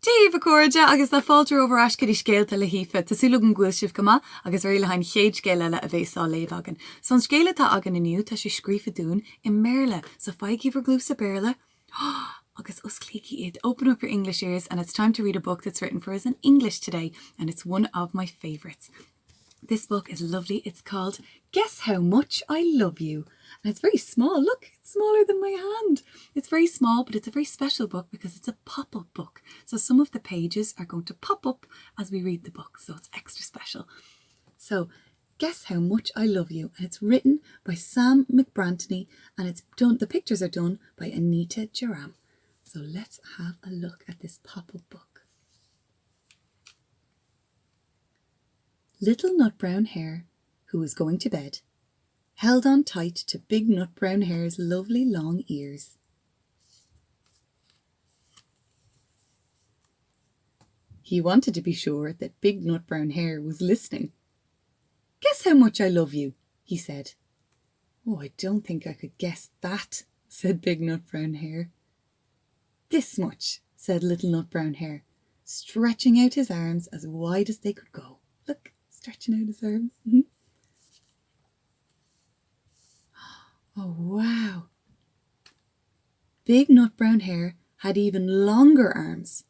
Díomh cuairde agus na fáiltear over as cudí scéalta le hAoife, Tásúla an ghfuil sibh go agus réile hain chéad scéile le a bhéá léomh agan. So an scéalatá agan inniu tá sé scríofa dún I méle sa feicigh for glús a béle. Agus usclíci iad. Open up your English ears and it's time to read a book that's written for us in English today, and it's one of my favourites. This book is lovely. It's called Guess How Much I Love You. And it's very small. Look, it's smaller than my hand. It's very small, but it's a very special book because it's a pop-up book. So some of the pages are going to pop up as we read the book. So it's extra special. So Guess How Much I Love You. And it's written by Sam McBratney, and it's done. The pictures are done by Anita, Jeram. So let's have a look at this pop-up book. Little Nut Brown Hare, who was going to bed, held on tight to Big Nut Brown Hare's lovely long ears. He wanted to be sure that Big Nut Brown Hare was listening. Guess how much I love you, he said. Oh, I don't think I could guess that, said Big Nut Brown Hare. This much, said Little Nut Brown Hare, stretching out his arms as wide as they could go. Look, stretching out his arms. Oh, wow. Big Nut Brown Hare had even longer arms.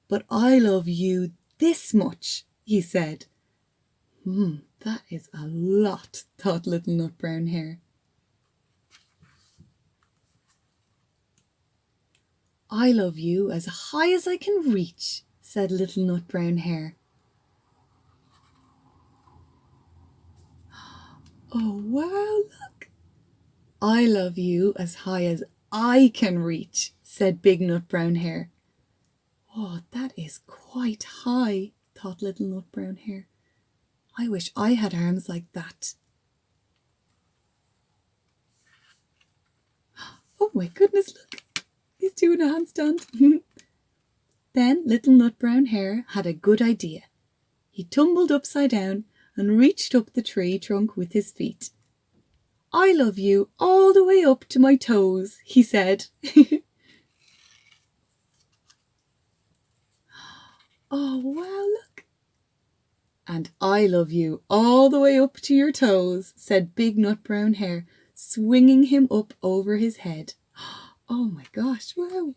But I love you this much, he said. That is a lot, thought Little Nut Brown Hare. I love you as high as I can reach, said Little Nut Brown Hare. Oh, wow, look. I love you as high as I can reach, said Big Nut Brown Hare. Oh, that is quite high, thought Little Nut Brown Hare. I wish I had arms like that. Oh my goodness, look. He's doing a handstand. Then Little Nut Brown Hare had a good idea. He tumbled upside down and reached up the tree trunk with his feet. I love you all the way up to my toes, he said. Oh, wow, look. And I love you all the way up to your toes, said Big Nut Brown Hare, swinging him up over his head. Oh my gosh, wow.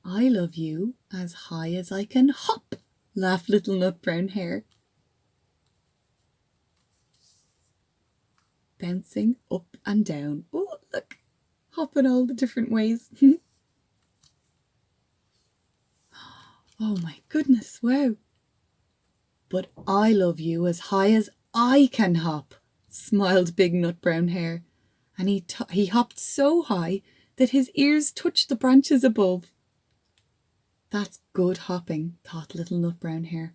I love you as high as I can hop, laughed Little Nut Brown Hare. Bouncing up and down. Oh, look, hopping all the different ways. Oh my goodness, wow. But I love you as high as I can hop, smiled Big Nut Brown Hare. And he hopped so high that his ears touched the branches above. That's good hopping, thought Little Nut Brown Hare.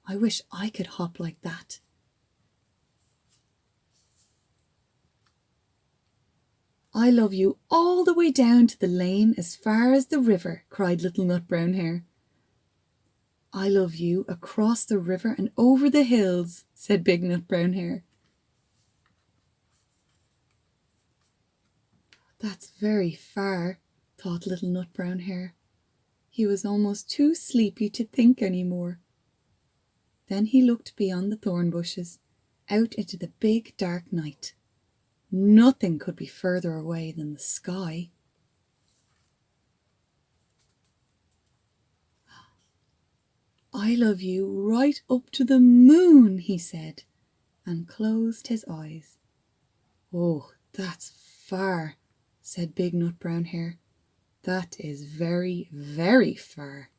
I wish I could hop like that. I love you all the way down to the lane as far as the river, cried Little Nut Brown Hare. I love you across the river and over the hills, said Big Nut Brown Hare. That's very far, thought Little Nut Brown Hare. He was almost too sleepy to think any more. Then he looked beyond the thorn bushes, out into the big dark night. Nothing could be further away than the sky. I love you right up to the moon, he said, and closed his eyes. Oh, that's far, said Big Nut Brown Hare. That is very, very far.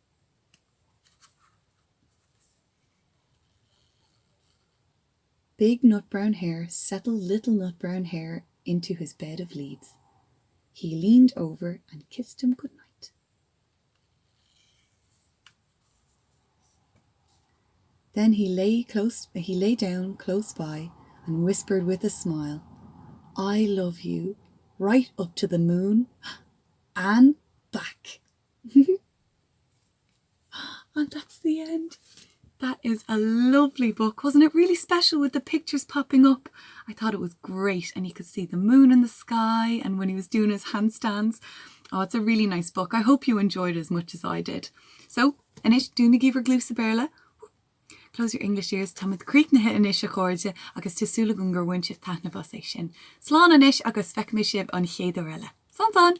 Big Nut Brown Hare settled Little Nut Brown Hare into his bed of leaves. He leaned over and kissed him good night. Then he lay down close by and whispered with a smile, I love you right up to the moon and back. And that's the end. That is a lovely book. Wasn't it really special with the pictures popping up? I thought it was great, and you could see the moon in the sky and when he was doing his handstands. Oh, it's a really nice book. I hope you enjoyed it as much as I did. So, inis dúna gíomhar glúsa béla. Close your English ears, tá mit críoch na inis a chóide agus tásúla gur bhain sibh taithna bhas é sin. Slán inis agus feic mé sibh an chéad eile. San!